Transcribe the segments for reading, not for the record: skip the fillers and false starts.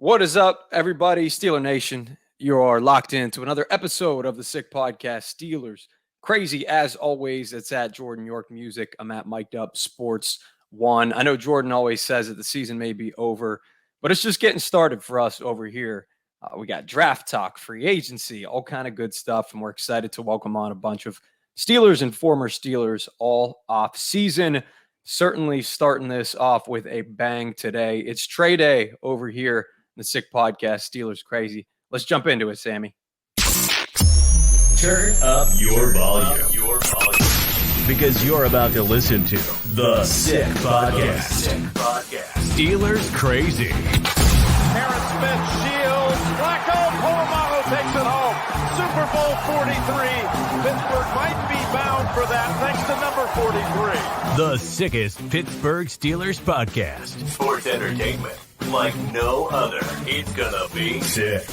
What is up, everybody? Steeler Nation. You are locked into another episode of the Sick Podcast. Steelers crazy as always. It's at Jordan York Music. I'm at Mic'd Up Sports One. I know Jordan always says that the season may be over, but it's just getting started for us over here. We got draft talk, free agency, all kind of good stuff, and we're excited to welcome on a bunch of Steelers and former Steelers all off season. Certainly starting this off with a bang today. It's Trai Day over here. The Sick Podcast, Steelers Crazy. Let's jump into it, Sammy. Turn up your volume. Because you're about to listen to the Sick Podcast. Steelers Crazy. Aaron Smith shields. Flacco, Polamalu takes it home. Super Bowl 43. Pittsburgh might be bound for that thanks to number 43. The sickest Pittsburgh Steelers podcast. Sports entertainment like no other. It's gonna be sick.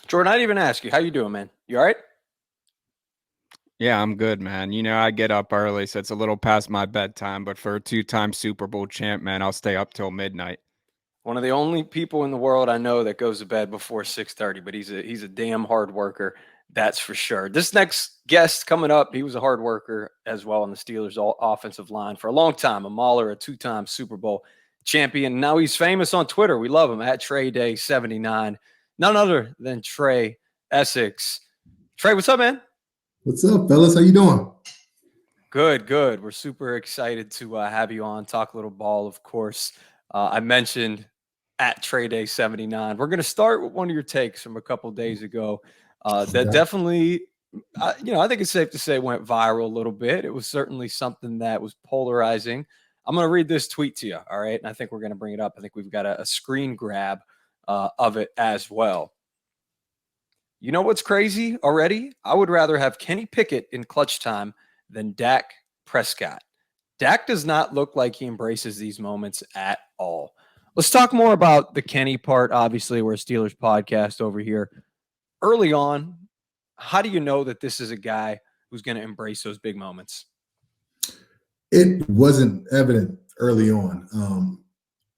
Jordan, I didn't even ask you. How you doing, man? You all right? Yeah, I'm good, man. You know, I get up early, so it's a little past my bedtime, but for a two-time Super Bowl champ, man, I'll stay up till midnight. One of the only people in the world I know that goes to bed before 6:30, but he's a damn hard worker. That's for sure. This next guest coming up, he was a hard worker as well on the Steelers' offensive line for a long time. A Mauler, a two-time Super Bowl champion. Now he's famous on Twitter. We love him at Trai Day 79. None other than Trai, Essex. Trai, what's up, man? What's up, fellas? How you doing? Good. We're super excited to have you on. Talk a little ball, of course. I mentioned at Trai Day 79. We're going to start with one of your takes from a couple days ago. That definitely, I think it's safe to say went viral a little bit. It was certainly something that was polarizing. I'm going to read this tweet to you, all right? And I think we're going to bring it up. I think we've got a screen grab of it as well. You know what's crazy already? I would rather have Kenny Pickett in clutch time than Dak Prescott. Dak does not look like he embraces these moments at all. Let's talk more about the Kenny part. Obviously, we're a Steelers podcast over here. Early on, how do you know that this is a guy who's going to embrace those big moments? It wasn't evident early on.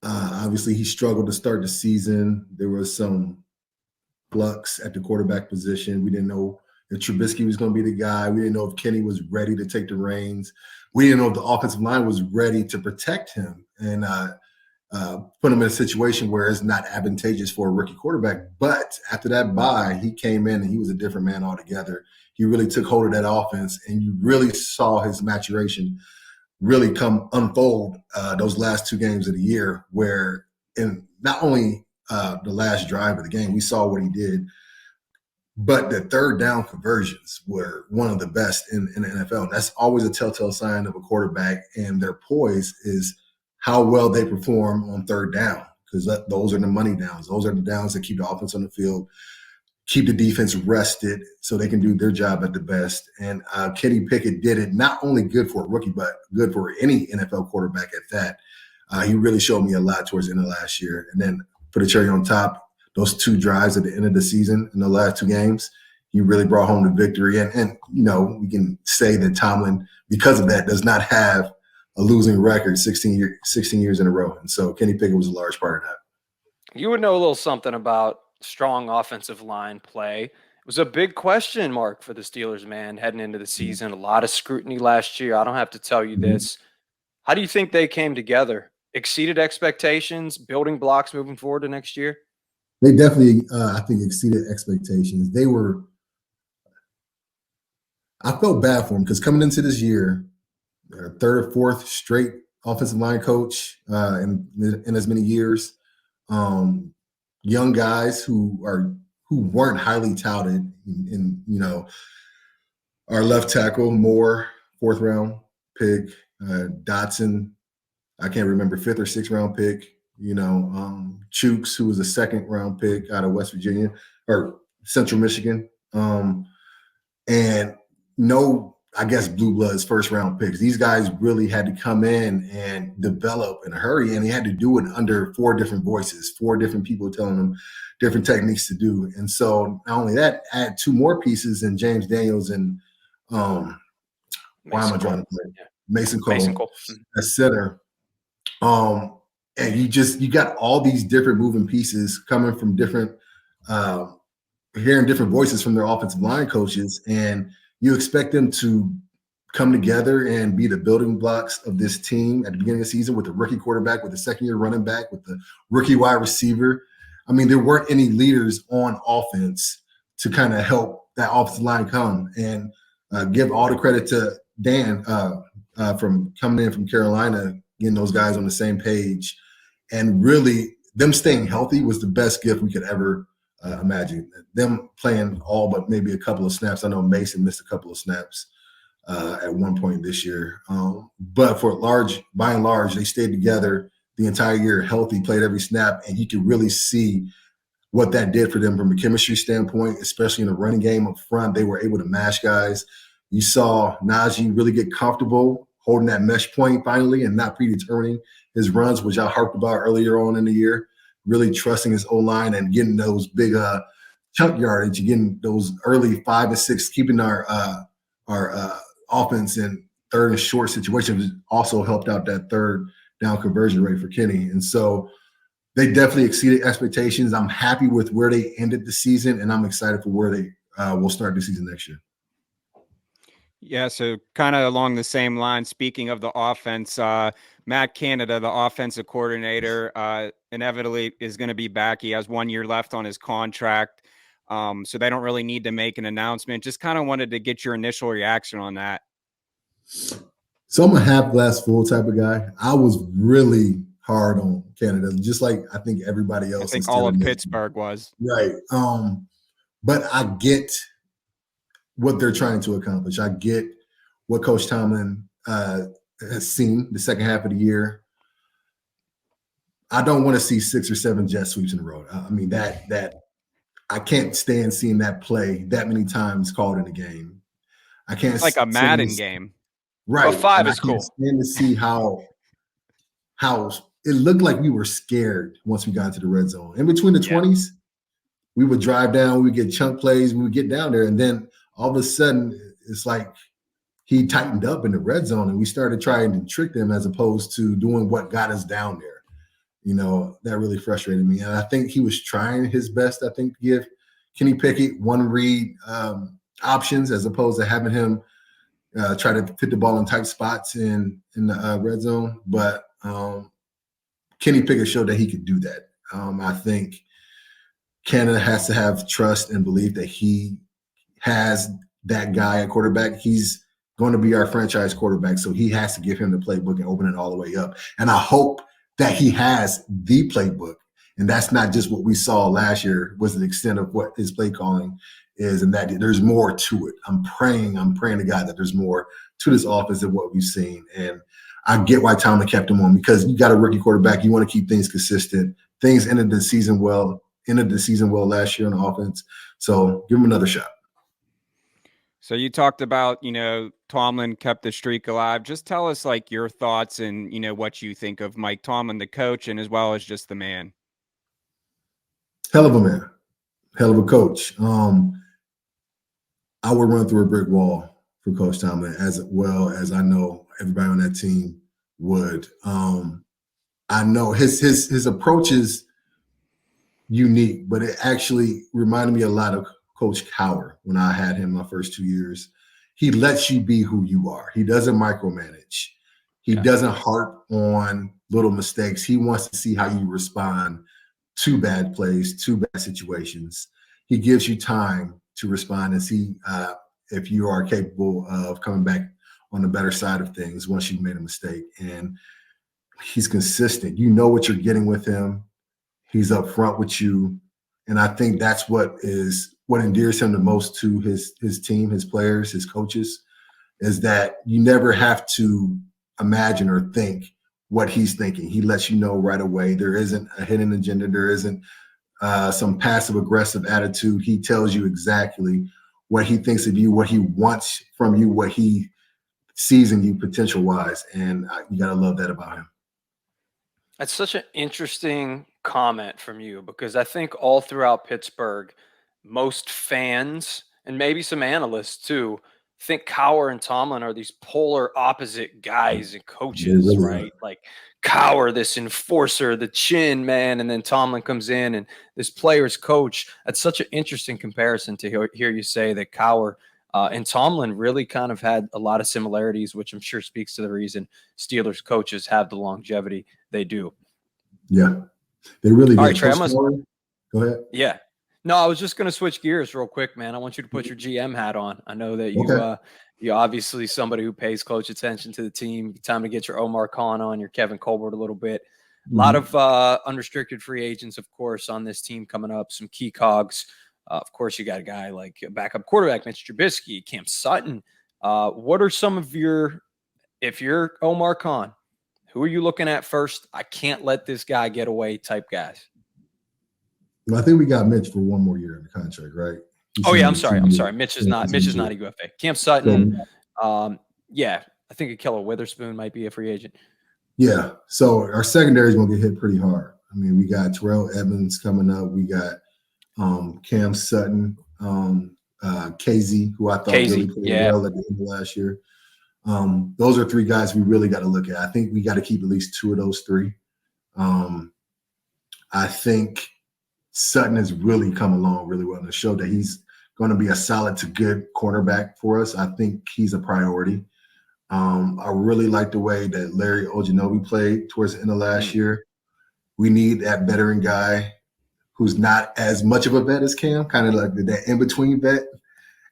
Obviously, he struggled to start the season. There was some flux at the quarterback position. We didn't know if Trubisky was going to be the guy. We didn't know if Kenny was ready to take the reins. We didn't know if the offensive line was ready to protect him and put him in a situation where it's not advantageous for a rookie quarterback. But after that bye, he came in and he was a different man altogether. He really took hold of that offense, and you really saw his maturation really unfold those last two games of the year, where in not only the last drive of the game, we saw what he did, but the third down conversions were one of the best in the NFL. And that's always a telltale sign of a quarterback and their poise is how well they perform on third down, because those are the money downs. Those are the downs that keep the offense on the field, keep the defense rested so they can do their job at the best. And Kenny Pickett did it, not only good for a rookie, but good for any NFL quarterback at that. He really showed me a lot towards the end of last year. And then put a cherry on top, those two drives at the end of the season in the last two games, he really brought home the victory. And we can say that Tomlin, because of that, does not have a losing record 16 years in a row. And so Kenny Pickett was a large part of that. You would know a little something about strong offensive line play. It was a big question mark for the Steelers, man, heading into the season. A lot of scrutiny last year. I don't have to tell you this. How do you think they came together? Exceeded expectations, building blocks moving forward to next year? They definitely, I think, exceeded expectations. I felt bad for them because coming into this year, their third or fourth straight offensive line coach in as many years. Young guys who weren't highly touted. In our left tackle Moore, 4th round pick, Dotson, I can't remember, 5th or 6th round pick. Chooks, who was a 2nd round pick out of West Virginia or Central Michigan, and no, I guess, blue bloods 1st round picks. These guys really had to come in and develop in a hurry, and they had to do it under 4 different voices, 4 different people telling them different techniques to do. And so not only that, add 2 more pieces in James Daniels and Mason Cole at center. and you got all these different moving pieces coming from different, hearing different voices from their offensive line coaches, and you expect them to come together and be the building blocks of this team at the beginning of the season with the rookie quarterback, with the second-year running back, with the rookie wide receiver. I mean, there weren't any leaders on offense to kind of help that offensive line come, and give all the credit to Dan from coming in from Carolina, getting those guys on the same page. And really, them staying healthy was the best gift we could ever imagine. Them playing all but maybe a couple of snaps. I know Mason missed a couple of snaps at one point this year. But by and large, they stayed together the entire year, healthy, played every snap, and you could really see what that did for them from a chemistry standpoint, especially in the running game up front. They were able to mash guys. You saw Najee really get comfortable holding that mesh point finally and not predetermining his runs, which I harped about earlier on in the year, really trusting his O-line and getting those big chunk yardage, getting those early 5 and 6, keeping our offense in third and short situations also helped out that third down conversion rate for Kenny. And so they definitely exceeded expectations. I'm happy with where they ended the season, and I'm excited for where they will start the season next year. Yeah, so kind of along the same line, speaking of the offense, Matt Canada, the offensive coordinator, inevitably is going to be back. He has 1 year left on his contract, so they don't really need to make an announcement. Just kind of wanted to get your initial reaction on that. So I'm a half glass full type of guy. I was really hard on Canada, just like I think everybody else. I think all of Pittsburgh was. Right. But I get what they're trying to accomplish. I get what Coach Tomlin has seen the second half of the year. I don't want to see 6 or 7 jet sweeps in a row. I mean, that I can't stand seeing that play that many times called in a game. I can't. It's like a Madden game. Right. But 5 is cool. Stand to see how it looked like we were scared once we got into the red zone. In between the 20s, we would drive down, we would get chunk plays, we would get down there, and then all of a sudden it's like he tightened up in the red zone, and we started trying to trick them as opposed to doing what got us down there. You know, that really frustrated me. And I think he was trying his best, I think, to give Kenny Pickett one read options as opposed to having him try to put the ball in tight spots in the red zone. But Kenny Pickett showed that he could do that. I think Canada has to have trust and belief that he has that guy at quarterback. He's going to be our franchise quarterback, so he has to give him the playbook and open it all the way up. And I hope that he has the playbook, and that's not just what we saw last year was the extent of what his play calling is, and that there's more to it. I'm praying to God that there's more to this offense than what we've seen. And I get why Tomlin kept him on, because you got a rookie quarterback. You want to keep things consistent. Things ended the season well last year on offense. So give him another shot. So you talked about, Tomlin kept the streak alive. Just tell us like your thoughts and, what you think of Mike Tomlin, the coach, and as well as just the man. Hell of a man. Hell of a coach. I would run through a brick wall for Coach Tomlin, as well as I know everybody on that team would. I know his approach is unique, but it actually reminded me a lot of Coach Cowher when I had him my first 2 years. He lets you be who you are. He doesn't micromanage. He doesn't harp on little mistakes. He wants to see how you respond to bad plays, to bad situations. He gives you time to respond and see if you are capable of coming back on the better side of things once you've made a mistake. And he's consistent. You know what you're getting with him. He's up front with you. And I think that's what endears him the most to his team, his players, his coaches, is that you never have to imagine or think what he's thinking. He lets you know right away. There isn't a hidden agenda. There isn't some passive-aggressive attitude. He tells you exactly what he thinks of you, what he wants from you, what he sees in you potential-wise. And you got to love that about him. That's such an interesting comment from you, because I think all throughout Pittsburgh, most fans and maybe some analysts too think Cowher and Tomlin are these polar opposite guys and They coaches, really are. right? Like Cowher, this enforcer, the chin man, and then Tomlin comes in and this player's coach. That's such an interesting comparison to hear you say that Cowher and Tomlin really kind of had a lot of similarities, which I'm sure speaks to the reason Steelers coaches have the longevity they do. Yeah, they really All right, did. Trey, Coach Tomlin, go ahead. yeah. No, I was just going to switch gears real quick, man. I want you to put your GM hat on. I know that Okay. you're obviously somebody who pays close attention to the team. Time to get your Omar Khan on, your Kevin Colbert a little bit. A lot of unrestricted free agents, of course, on this team coming up. Some key cogs. Of course, you got a guy like a backup quarterback, Mitch Trubisky, Cam Sutton. What are some of if you're Omar Khan, who are you looking at first? I can't let this guy get away type guys. Well, I think we got Mitch for one more year in the contract, right? Oh yeah, I'm sorry. Mitch is not a UFA. Cam Sutton, yeah, I think Akello Witherspoon might be a free agent. Yeah. So our secondary is going to get hit pretty hard. I mean, we got Terrell Evans coming up. We got Cam Sutton, KZ, who I thought really played well at the end of last year. Those are three guys we really got to look at. I think we got to keep at least two of those three. I think Sutton has really come along really well and showed that he's going to be a solid to good cornerback for us. I think he's a priority. I really like the way that Larry Ojanobi played towards the end of last year. We need that veteran guy who's not as much of a vet as Cam, kind of like that in-between vet,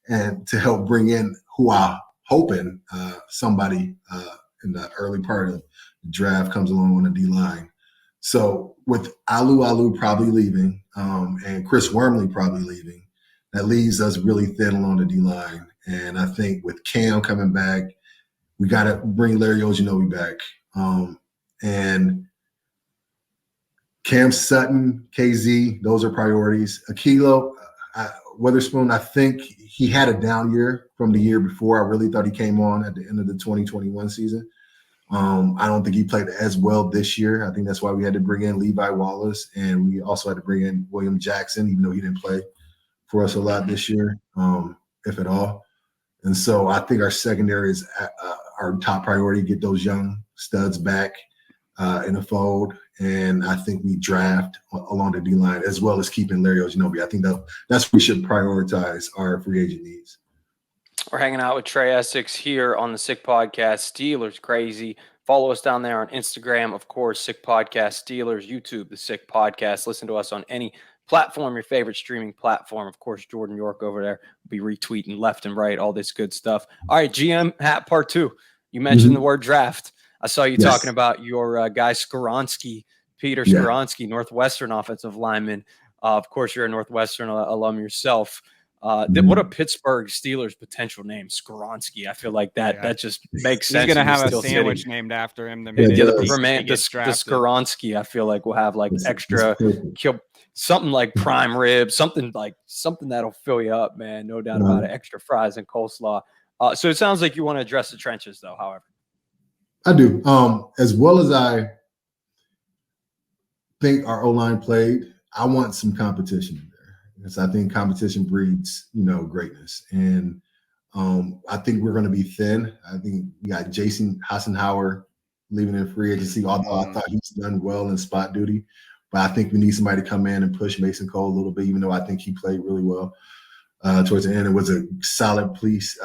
and to help bring in who I'm hoping somebody in the early part of the draft comes along on the D-line. So with Alu probably leaving and Chris Wormley probably leaving, that leaves us really thin along the D-line. And I think with Cam coming back, we got to bring Larry Ojanobi back. And Cam Sutton, KZ, those are priorities. Akello Witherspoon, I think he had a down year from the year before. I really thought he came on at the end of the 2021 season. I don't think he played as well this year. I think that's why we had to bring in Levi Wallace, and we also had to bring in William Jackson, even though he didn't play for us a lot this year, if at all. And so I think our secondary is our top priority, get those young studs back in the fold. And I think we draft along the D-line as well as keeping Larry Ojanobi. I think that's what we should prioritize our free agent needs. We're hanging out with Trey Essex here on the Sick Podcast. Steelers Crazy. Follow us down there on Instagram, of course, Sick Podcast Steelers, YouTube, the Sick Podcast. Listen to us on any platform, your favorite streaming platform. Of course, Jordan York over there will be retweeting left and right, all this good stuff. All right, GM hat part 2. You mentioned the word draft. I saw you talking about your guy Skoronski, Peter Skoronski, Northwestern offensive lineman. Of course, you're a Northwestern alum yourself. What a Pittsburgh Steelers potential name, Skoronski. I feel like that just makes sense. He's going to have a sandwich named after him. The Skoronski, I feel like will have like extra something like prime ribs, something that'll fill you up, man. No doubt about it. Extra fries and coleslaw. So it sounds like you want to address the trenches, though. However, I do. As well as I think our O-line played, I want some competition in there. Because I think competition breeds, greatness. And I think we're going to be thin. I think we got Jason Hassenhauer leaving in free agency, although I thought he's done well in spot duty. But I think we need somebody to come in and push Mason Cole a little bit, even though I think he played really well towards the end. It was a solid piece,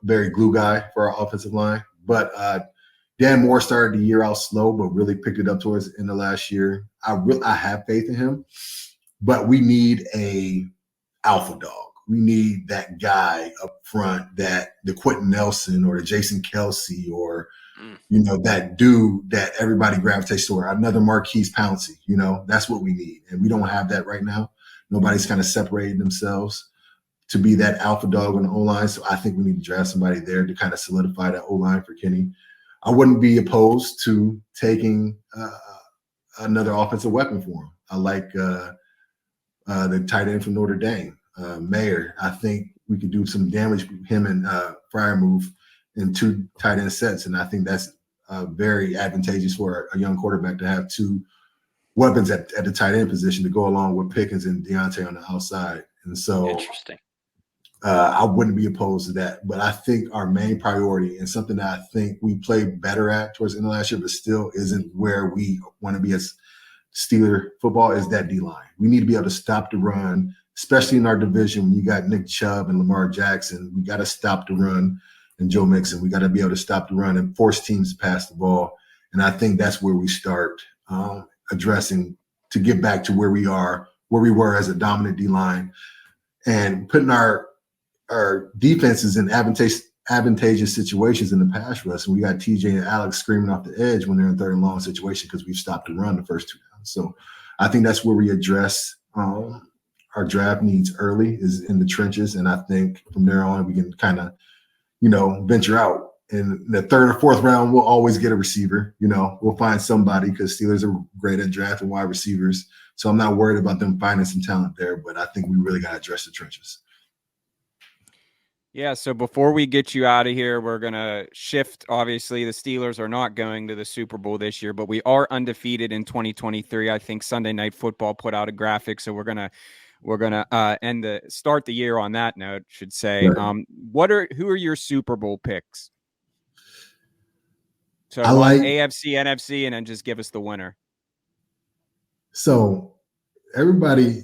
very glue guy for our offensive line. But Dan Moore started the year out slow, but really picked it up towards the end of last year. I have faith in him. But we need a alpha dog. We need that guy up front, that the Quentin Nelson or the Jason Kelsey or, that dude that everybody gravitates toward, another Marquise Pouncey. That's what we need. And we don't have that right now. Nobody's kind of separated themselves to be that alpha dog on the O-line. So I think we need to draft somebody there to kind of solidify that O-line for Kenny. I wouldn't be opposed to taking another offensive weapon for him. I like the tight end from Notre Dame, Mayer. I think we could do some damage with him and Freiermuth in 2 tight end sets, and I think that's very advantageous for a young quarterback to have 2 weapons at the tight end position to go along with Pickens and Deontay on the outside. And so, interesting. I wouldn't be opposed to that. But I think our main priority and something that I think we played better at towards the end of last year, but still isn't where we want to be as Steeler football, is that D-line. We need to be able to stop the run, especially in our division when you got Nick Chubb and Lamar Jackson. We got to stop the run, and Joe Mixon. We got to be able to stop the run and force teams to pass the ball. And I think that's where we start addressing to get back to where we were as a dominant D-line, and putting our defenses in advantageous situations in the pass rush. And we got TJ and Alex screaming off the edge when they're in third and long situation because we've stopped the run the first 2 rounds. So I think that's where we address our draft needs early, is in the trenches. And I think from there on, we can kind of, venture out. In the third or fourth round, we'll always get a receiver. We'll find somebody, because Steelers are great at drafting wide receivers. So I'm not worried about them finding some talent there, but I think we really got to address the trenches. Yeah, so before we get you out of here, we're going to shift. Obviously, the Steelers are not going to the Super Bowl this year, but we are undefeated in 2023. I think Sunday Night Football put out a graphic, so we're going to start the year on that note, should say. Right. Who are your Super Bowl picks? So I like AFC, NFC, and then just give us the winner. So everybody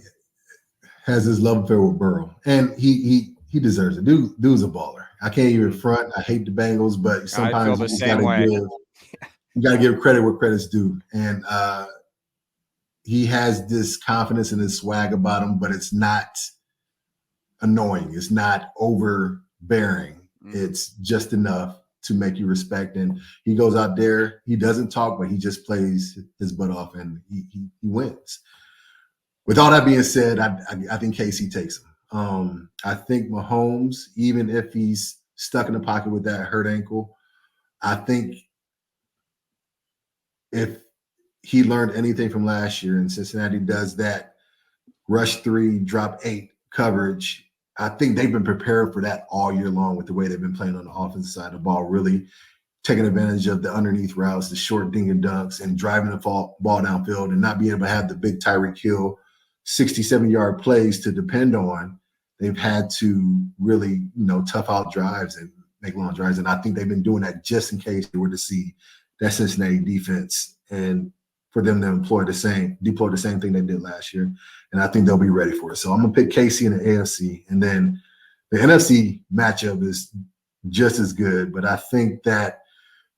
has this love affair with Burrow, and he deserves it. Dude's a baller. I can't even front. I hate the Bengals, but sometimes you gotta give credit where credit's due. And he has this confidence and this swag about him, but it's not annoying. It's not overbearing. It's just enough to make you respect. And he goes out there, he doesn't talk, but he just plays his butt off, and he wins. With all that being said, I think KC takes him. I think Mahomes, even if he's stuck in the pocket with that hurt ankle, I think if he learned anything from last year, and Cincinnati does that rush 3, drop 8 coverage, I think they've been prepared for that all year long with the way they've been playing on the offensive side of the ball, really taking advantage of the underneath routes, the short dink and dunks, and driving the ball downfield, and not being able to have the big Tyreek Hill 67-yard plays to depend on. They've had to really, tough out drives and make long drives. And I think they've been doing that just in case they were to see that Cincinnati defense, and for them to deploy the same thing they did last year. And I think they'll be ready for it. So I'm going to pick KC in the AFC. And then the NFC matchup is just as good, but I think that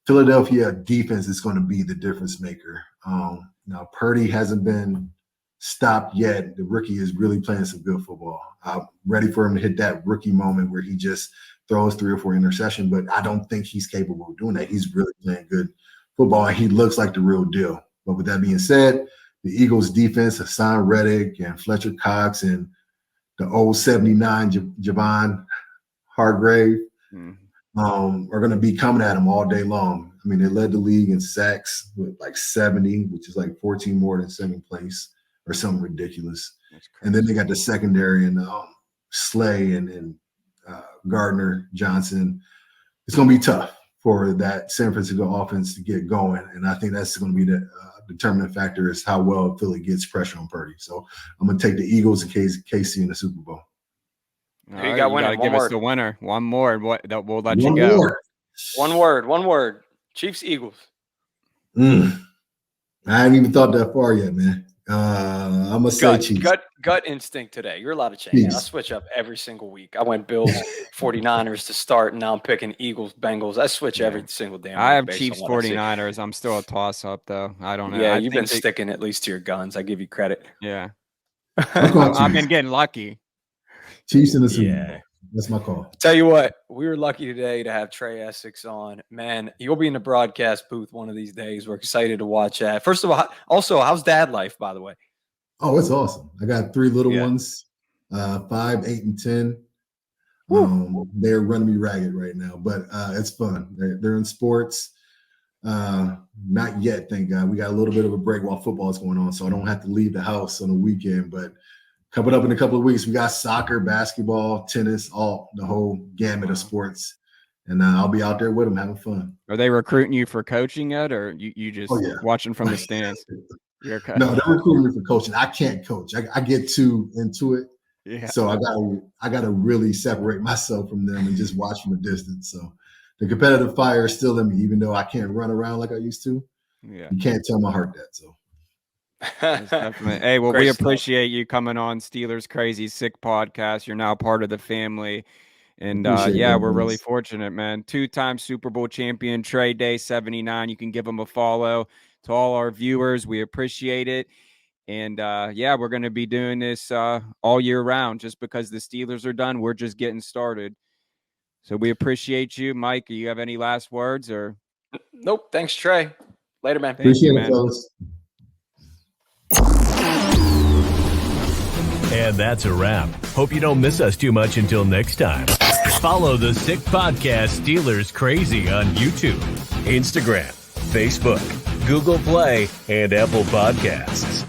Philadelphia defense is going to be the difference maker. Now, Purdy hasn't been stopped yet. The rookie is really playing some good football. I'm ready for him to hit that rookie moment where he just throws 3 or 4 interceptions, but I don't think he's capable of doing that. He's really playing good football, and he looks like the real deal. But with that being said, the Eagles defense, Hassan Reddick and Fletcher Cox and the old 79 Javon Hargrave are going to be coming at him all day long. I mean, they led the league in sacks with like 70, which is like 14 more than second place or something ridiculous. And then they got the secondary and Slay and Gardner Johnson. It's going to be tough for that San Francisco offense to get going. And I think that's going to be the determining factor, is how well Philly gets pressure on Purdy. So I'm going to take the Eagles and KC in the Super Bowl. All right, you got to give us the winner. One more. We'll let you go. One word. Chiefs, Eagles. I haven't even thought that far yet, man. I'm going to say Chiefs. Gut instinct today. You're allowed to change it. I switch up every single week. I went Bills, 49ers to start, and now I'm picking Eagles, Bengals. I switch every single damn week. I have Chiefs, 49ers. I'm still a toss-up, though. I don't know. Yeah, you've been sticking at least to your guns. I give you credit. Yeah. I've been getting lucky. Chiefs in the Super Bowl. That's my call. Tell you what, we were lucky today to have Trai Essex on. Man, you'll be in the broadcast booth one of these days. We're excited to watch that. First of all, also, how's dad life, by the way? Oh, it's awesome. I got 3 little ones, 5, 8, and 10. They're running me ragged right now, but it's fun. They're in sports. Not yet, thank God. We got a little bit of a break while football is going on, so I don't have to leave the house on the weekend. But coming up in a couple of weeks, we got soccer, basketball, tennis, the whole gamut of sports. And I'll be out there with them having fun. Are they recruiting you for coaching yet, or you just watching from the stands? No, they're recruiting me for coaching. I can't coach. I get too into it. Yeah. So I gotta really separate myself from them and just watch from a distance. So the competitive fire is still in me, even though I can't run around like I used to. Yeah. You can't tell my heart that. So That's definitely. Hey, well, Great we stuff. appreciate you coming on Steelers Crazy Sick podcast. You're now part of the family. And appreciate yeah, that, we're really brothers. fortunate, man. 2-time Super Bowl champion, Trai Day 79. You can give him a follow. To all our viewers, we appreciate it. And yeah, we're going to be doing this all year round. Just because the Steelers are done, we're just getting started. So we appreciate you. Mike, do you have any last words? Or Nope. Thanks, Trey. Later, man. Thank you, Appreciate it, man. fellas. And that's a wrap. Hope you don't miss us too much until next time. Follow the Sick Podcast Steelers Crazy on YouTube, Instagram, Facebook, Google Play, and Apple Podcasts.